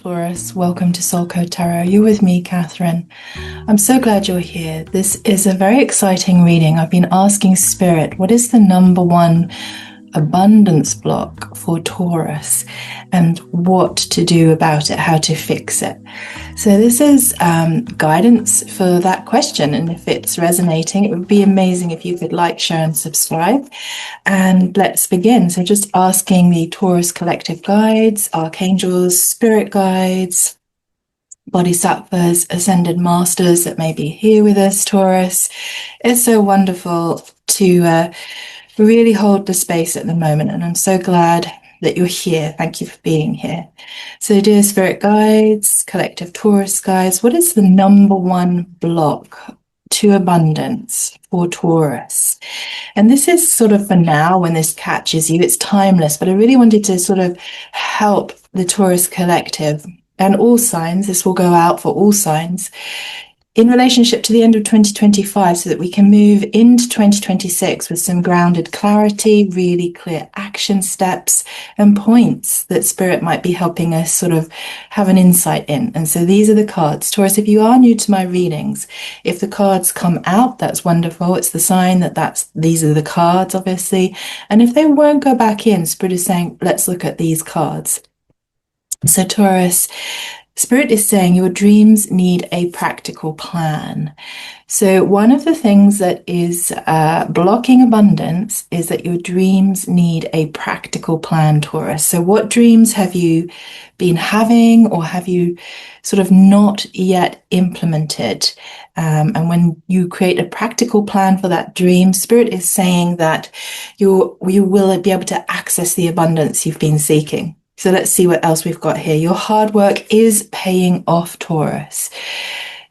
Taurus. Welcome to Soul Code Tarot. You're with me, Catherine. I'm so glad you're here. This is a very exciting reading. I've been asking Spirit, what is the number one abundance block for Taurus and what to do about it, how to fix it? So this is guidance for that question, and if it's resonating, it would be amazing if you could like, share and subscribe. And let's begin. So just asking the Taurus collective guides, archangels, spirit guides, bodhisattvas, ascended masters that may be here with us, Taurus. It's so wonderful to really hold the space at the moment, and I'm so glad that you're here. Thank you for being here. So dear spirit guides, collective Taurus guides, what is the number one block to abundance for Taurus? And this is sort of for now when this catches you, it's timeless, but I really wanted to sort of help the Taurus collective and all signs. This will go out for all signs in relationship to the end of 2025 so that we can move into 2026 with some grounded clarity, really clear action steps and points that Spirit might be helping us sort of have an insight in. And so these are the cards. Taurus, if you are new to my readings, if the cards come out, that's wonderful. It's the sign that these are the cards, obviously. And if they won't go back in, Spirit is saying, let's look at these cards. So Taurus, Spirit is saying your dreams need a practical plan. So one of the things that is blocking abundance is that your dreams need a practical plan, Taurus. So what dreams have you been having, or have you sort of not yet implemented? And when you create a practical plan for that dream, Spirit is saying that you will be able to access the abundance you've been seeking. So let's see what else we've got here. Your hard work is paying off, Taurus.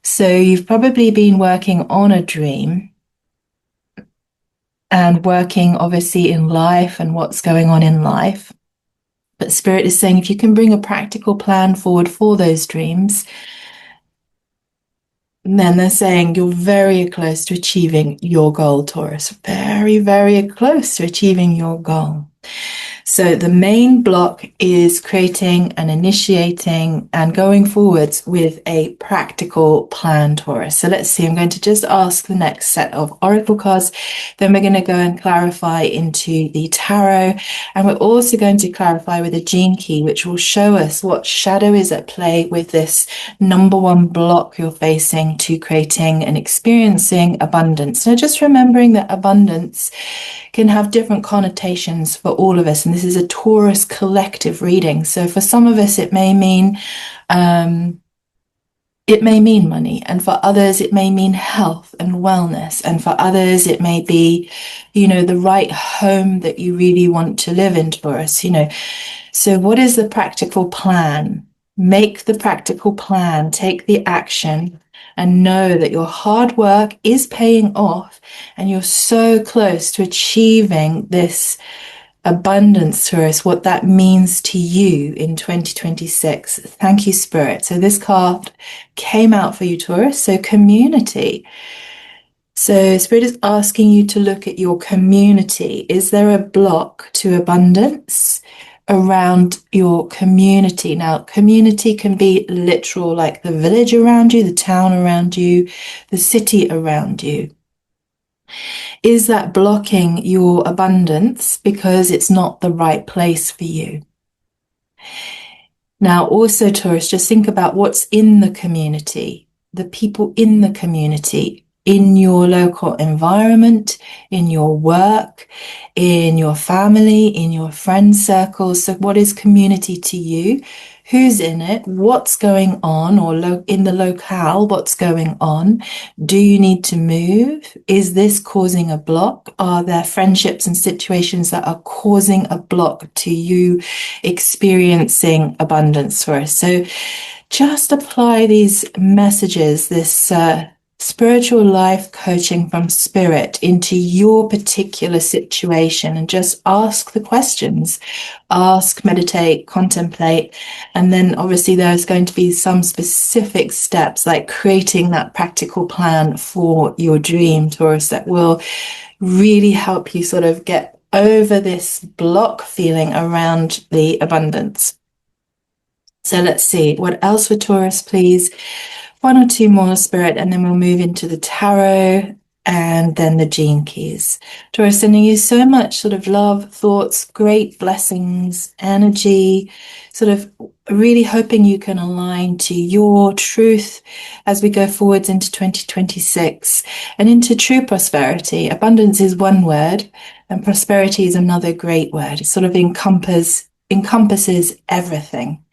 So you've probably been working on a dream and working obviously in life and what's going on in life. But Spirit is saying if you can bring a practical plan forward for those dreams, then they're saying you're very close to achieving your goal, Taurus. Very, very close to achieving your goal. So the main block is creating and initiating and going forwards with a practical plan, Taurus. So let's see, I'm going to just ask the next set of oracle cards. Then we're going to go and clarify into the tarot. And we're also going to clarify with a gene key, which will show us what shadow is at play with this number one block you're facing to creating and experiencing abundance. Now, just remembering that abundance can have different connotations for all of us. And this is a Taurus collective reading. So for some of us, it may mean money. And for others, it may mean health and wellness. And for others, it may be, the right home that you really want to live in, Taurus, So what is the practical plan? Make the practical plan, take the action, and know that your hard work is paying off and you're so close to achieving this abundance, Taurus, what that means to you in 2026. Thank you, Spirit. So this card came out for you, Taurus. So community. So Spirit is asking you to look at your community. Is there a block to abundance around your community? Now, community can be literal, like the village around you, the town around you, the city around you. Is that blocking your abundance because it's not the right place for you? Now, also, Taurus, just think about what's in the community, the people in the community, in your local environment, in your work, in your family, in your friend circles. So what is community to you? Who's in it? What's going on? Or in the locale, what's going on? Do you need to move? Is this causing a block? Are there friendships and situations that are causing a block to you experiencing abundance, for us? So just apply these messages, this spiritual life coaching from Spirit into your particular situation, and just ask the questions. Ask, meditate, contemplate, and then obviously there's going to be some specific steps like creating that practical plan for your dream, Taurus, that will really help you sort of get over this block feeling around the abundance. So let's see, what else for Taurus, please? One or two more, Spirit, and then we'll move into the tarot and then the gene keys. Taurus, sending you so much sort of love, thoughts, great blessings, energy, sort of really hoping you can align to your truth as we go forwards into 2026 and into true prosperity. Abundance is one word and prosperity is another great word. It sort of encompasses everything.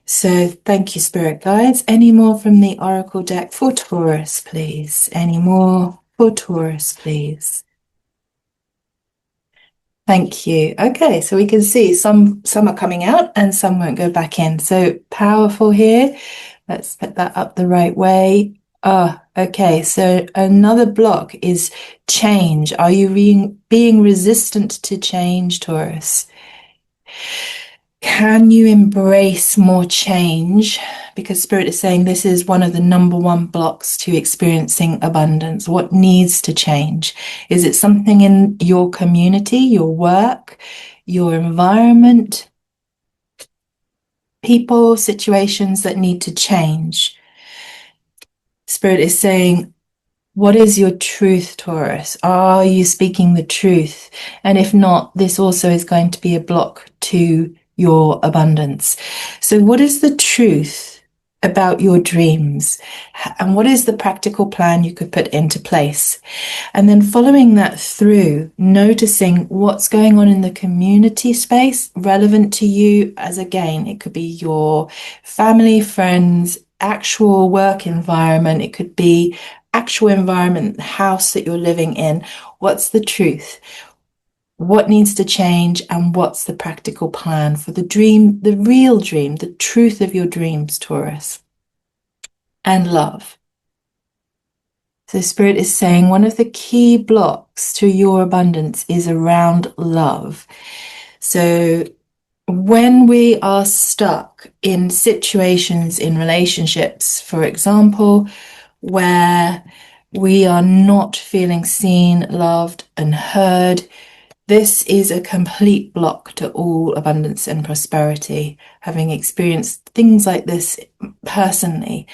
So thank you, Spirit Guides. Any more from the Oracle deck for Taurus, please? Any more for Taurus, please? Thank you. Okay, so we can see some are coming out and some won't go back in. So powerful here. Let's put that up the right way. Okay, so another block is change. Are you being resistant to change, Taurus? Can you embrace more change? Because Spirit is saying this is one of the number one blocks to experiencing abundance. What needs to change? Is it something in your community, your work, your environment, people, situations that need to change? Spirit is saying, what is your truth, Taurus? Are you speaking the truth? And if not, this also is going to be a block to your abundance. So what is the truth about your dreams? And what is the practical plan you could put into place? And then following that through, noticing what's going on in the community space relevant to you, as again, it could be your family, friends, actual work environment. It could be actual environment, the house that you're living in. What's the truth? What needs to change, and what's the practical plan for the dream, the real dream, the truth of your dreams, Taurus? And love. So Spirit is saying one of the key blocks to your abundance is around love. So when we are stuck in situations, in relationships, for example, where we are not feeling seen, loved, and heard, this is a complete block to all abundance and prosperity, having experienced things like this personally.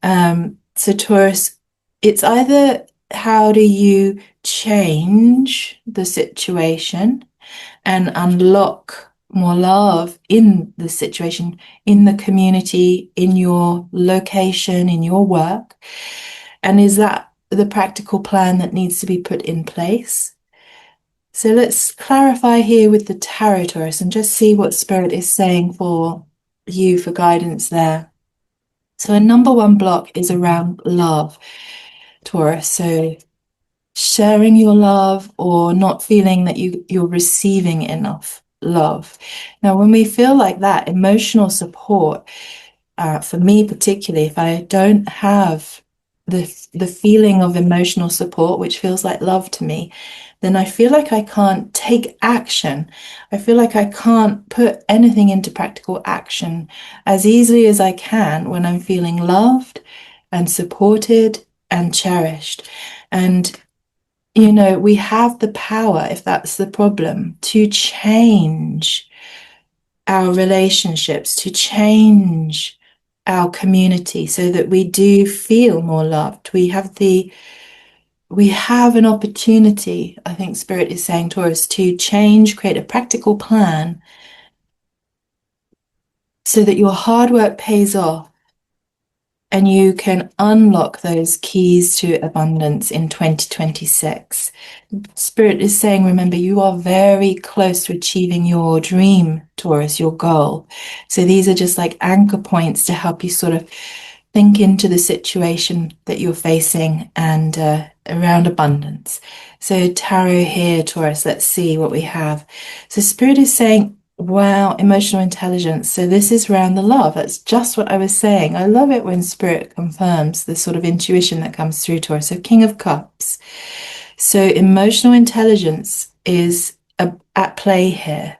So Taurus, it's either how do you change the situation and unlock more love in the situation, in the community, in your location, in your work? And is that the practical plan that needs to be put in place? So let's clarify here with the tarot, Taurus, and just see what Spirit is saying for you for guidance there. So a number one block is around love, Taurus. So sharing your love or not feeling that you're receiving enough love. Now, when we feel like that, emotional support, for me particularly, if I don't have the feeling of emotional support, which feels like love to me, then I feel like I can't take action. I feel like I can't put anything into practical action as easily as I can when I'm feeling loved and supported and cherished. And you know, we have the power, if that's the problem, to change our relationships, to change our community so that we do feel more loved. We have an opportunity, I think Spirit is saying to us, to change, create a practical plan so that your hard work pays off and you can unlock those keys to abundance in 2026. Spirit is saying, remember, you are very close to achieving your dream, Taurus, your goal. So these are just like anchor points to help you sort of think into the situation that you're facing and around abundance. So tarot here, Taurus, let's see what we have. So Spirit is saying, wow, emotional intelligence. So this is around the love. That's just what I was saying. I love it when Spirit confirms the sort of intuition that comes through to us. So King of Cups. So emotional intelligence is at play here.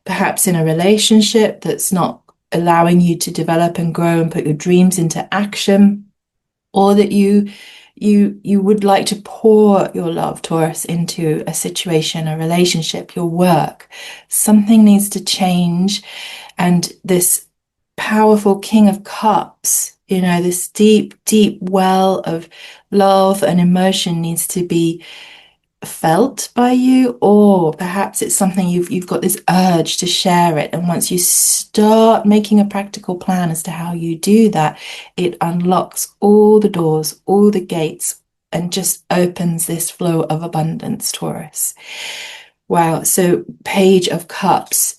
Perhaps in a relationship that's not allowing you to develop and grow and put your dreams into action, or that you would like to pour your love, Taurus, into a situation, a relationship, your work. Something needs to change, and this powerful King of Cups, this deep, deep well of love and emotion needs to be felt by you, or perhaps it's something you've got this urge to share it. And once you start making a practical plan as to how you do that, it unlocks all the doors, all the gates, and just opens this flow of abundance, Taurus. Wow. So Page of Cups,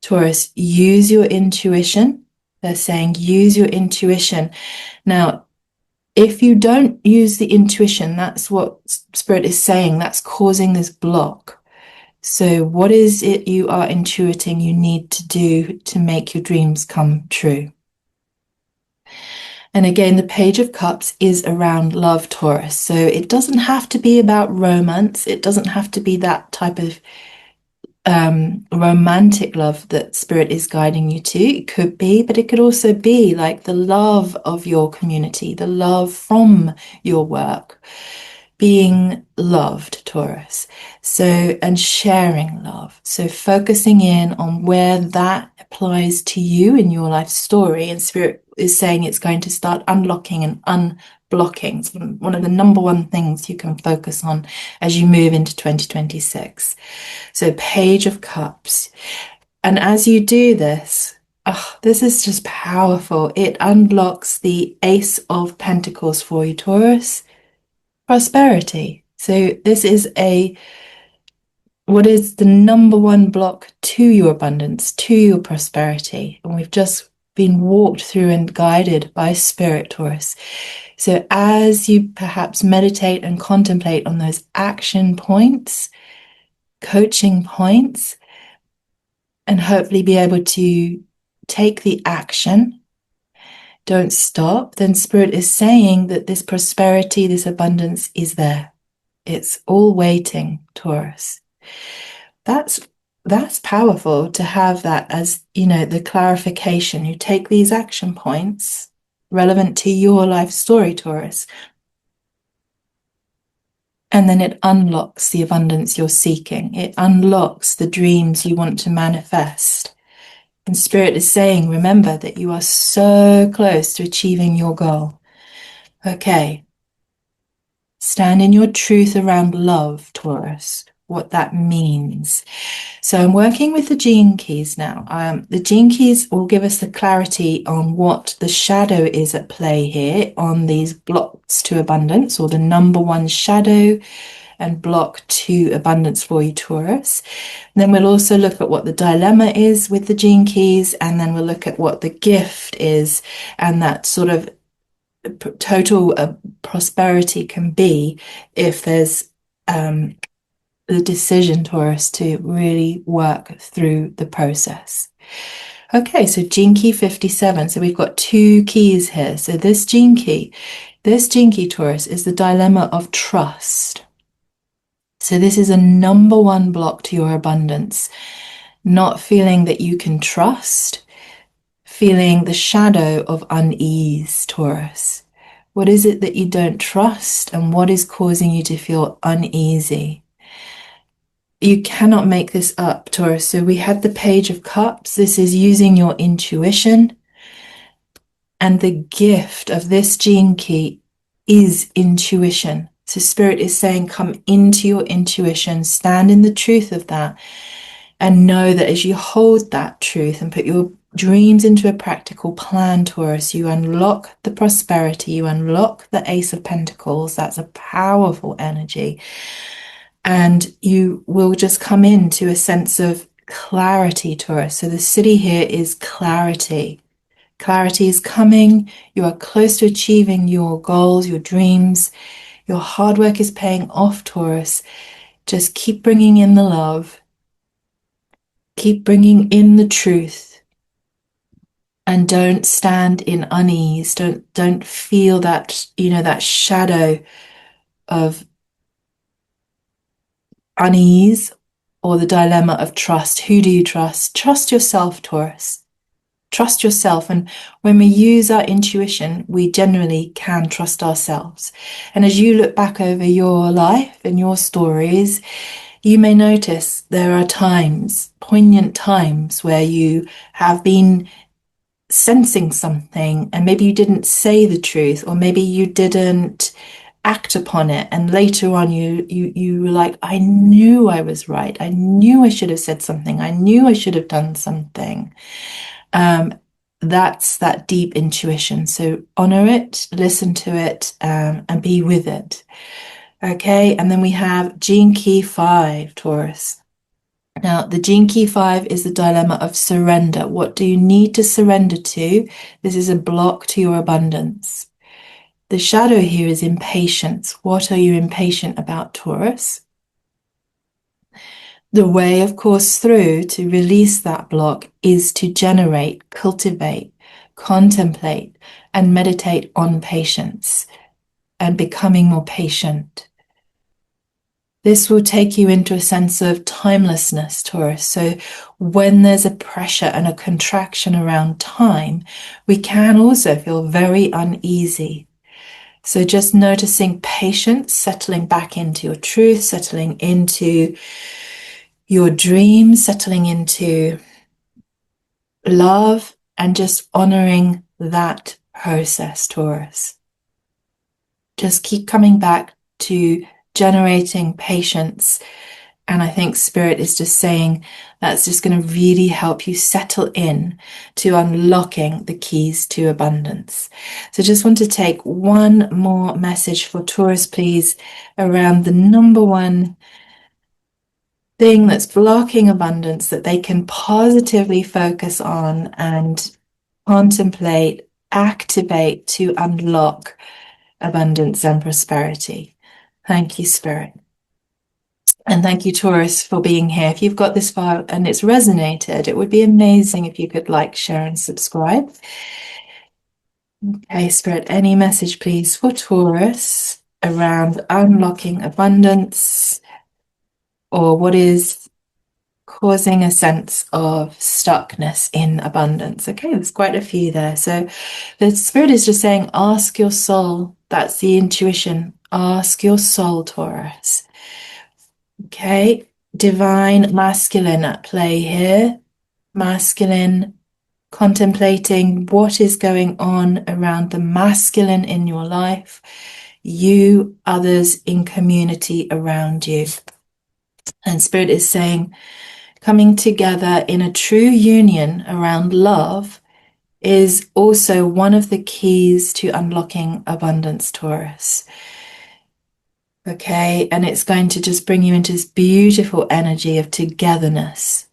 Taurus, use your intuition. They're saying use your intuition. Now, if you don't use the intuition, that's what Spirit is saying, that's causing this block. So what is it you are intuiting you need to do to make your dreams come true? And again, the Page of Cups is around love, Taurus. So it doesn't have to be about romance. It doesn't have to be that type of romantic love that Spirit is guiding you to. It could be, but it could also be like the love of your community, the love from your work, being loved, Taurus. So, and sharing love. So focusing in on where that applies to you in your life story. And Spirit is saying it's going to start unlocking and unblocking. It's one of the number one things you can focus on as you move into 2026. So Page of Cups. And as you do this, this is just powerful. It unlocks the Ace of Pentacles for you, Taurus. Prosperity. So this is what is the number one block to your abundance, to your prosperity. And we've just been walked through and guided by Spirit, Taurus. So as you perhaps meditate and contemplate on those action points, coaching points, and hopefully be able to take the action, don't stop, then Spirit is saying that this prosperity, this abundance is there. It's all waiting, Taurus. That's powerful to have that as, the clarification. You take these action points relevant to your life story, Taurus, and then it unlocks the abundance you're seeking. It unlocks the dreams you want to manifest. And Spirit is saying, remember that you are so close to achieving your goal. Okay. Stand in your truth around love, Taurus, what that means. So I'm working with the gene keys now. The gene keys will give us the clarity on what the shadow is at play here on these blocks to abundance, or the number one shadow and block to abundance for you, Taurus. And then we'll also look at what the dilemma is with the gene keys, and then we'll look at what the gift is, and that sort of total prosperity can be if there's the decision, Taurus, to really work through the process. Okay, so gene key 57. So we've got two keys here. So this gene key, Taurus, is the dilemma of trust. So this is a number one block to your abundance. Not feeling that you can trust, feeling the shadow of unease, Taurus. What is it that you don't trust, and what is causing you to feel uneasy? You cannot make this up, Taurus. So we had the Page of Cups. This is using your intuition. And the gift of this gene key is intuition. So Spirit is saying, come into your intuition, stand in the truth of that, and know that as you hold that truth and put your dreams into a practical plan, Taurus, you unlock the prosperity, you unlock the Ace of Pentacles. That's a powerful energy. And you will just come into a sense of clarity, Taurus. So the city here is clarity. Clarity is coming. You are close to achieving your goals, your dreams. Your hard work is paying off, Taurus. Just keep bringing in the love. Keep bringing in the truth. And don't stand in unease. Don't feel that, that shadow of unease or the dilemma of trust. Who do you trust? Trust yourself, Taurus. Trust yourself. And when we use our intuition, we generally can trust ourselves. And as you look back over your life and your stories, you may notice there are times, poignant times, where you have been sensing something and maybe you didn't say the truth, or maybe you didn't act upon it, and later on you were like, I knew I was right, I knew I should have said something, I knew I should have done something. That's that deep intuition. So honor it, listen to it, and be with it. Okay, and then we have Gene Key 5, Taurus. Now, the Gene Key 5 is the dilemma of surrender. What do you need to surrender to? This is a block to your abundance. The shadow here is impatience. What are you impatient about, Taurus? The way, of course, through to release that block is to generate, cultivate, contemplate, and meditate on patience and becoming more patient. This will take you into a sense of timelessness, Taurus. So when there's a pressure and a contraction around time, we can also feel very uneasy. So just noticing patience, settling back into your truth, settling into your dreams, settling into love, and just honoring that process, Taurus. Just keep coming back to generating patience. And I think Spirit is just saying that's just going to really help you settle in to unlocking the keys to abundance. So just want to take one more message for Taurus, please, around the number one thing that's blocking abundance that they can positively focus on and contemplate, activate to unlock abundance and prosperity. Thank you, Spirit. And thank you, Taurus, for being here. If you've got this far and it's resonated, it would be amazing if you could like, share, and subscribe. Okay, Spirit, any message, please, for Taurus around unlocking abundance, or what is causing a sense of stuckness in abundance? Okay, there's quite a few there. So the Spirit is just saying, ask your soul. That's the intuition. Ask your soul, Taurus. Okay, divine masculine at play here. Masculine, contemplating what is going on around the masculine in your life, you, others in community around you. And Spirit is saying, coming together in a true union around love is also one of the keys to unlocking abundance, Taurus. Okay, and it's going to just bring you into this beautiful energy of togetherness.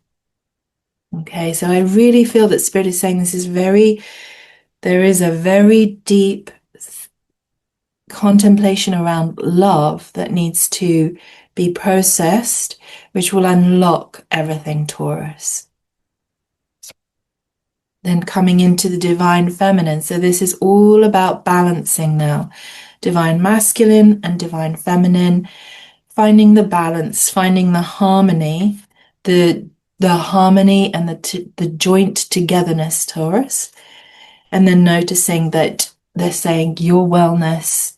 Okay, so I really feel that Spirit is saying there is a very deep contemplation around love that needs to be processed, which will unlock everything, Taurus. Then coming into the divine feminine. So this is all about balancing now. Divine masculine and divine feminine. Finding the balance, finding the harmony, the harmony and the joint togetherness, Taurus. And then noticing that they're saying your wellness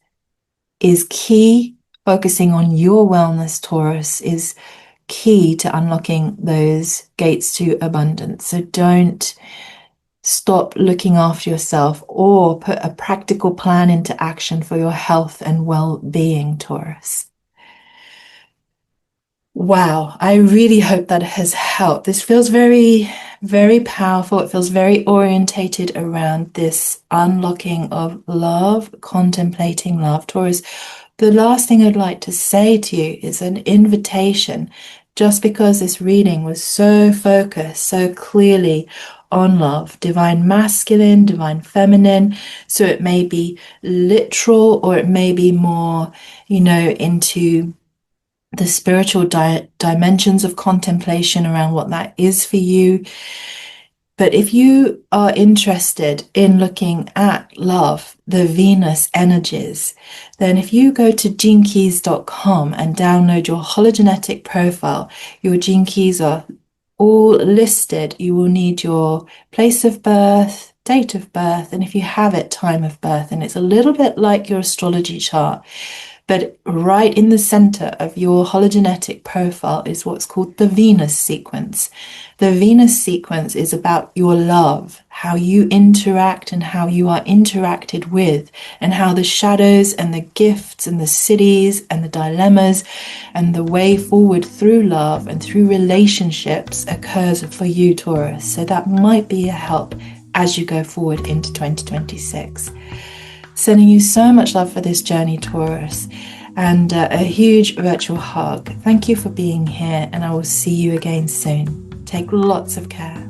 is key. Focusing on your wellness, Taurus, is key to unlocking those gates to abundance. So don't stop looking after yourself or put a practical plan into action for your health and well-being, Taurus. Wow, I really hope that has helped. This feels very, very powerful. It feels very orientated around this unlocking of love, contemplating love. Taurus, the last thing I'd like to say to you is an invitation, just because this reading was so focused, so clearly on love, divine masculine, divine feminine. So it may be literal, or it may be more, into the spiritual dimensions of contemplation around what that is for you. But if you are interested in looking at love, the Venus energies, then if you go to genekeys.com and download your hologenetic profile, your gene keys are all listed. You will need your place of birth, date of birth, and if you have it, time of birth. And it's a little bit like your astrology chart, But right in the center of your hologenetic profile is what's called the Venus sequence. The Venus sequence is about your love, how you interact and how you are interacted with, and how the shadows and the gifts and the cities and the dilemmas and the way forward through love and through relationships occurs for you, Taurus. So that might be a help as you go forward into 2026. Sending you so much love for this journey, Taurus, and a huge virtual hug. Thank you for being here, and I will see you again soon. Take lots of care.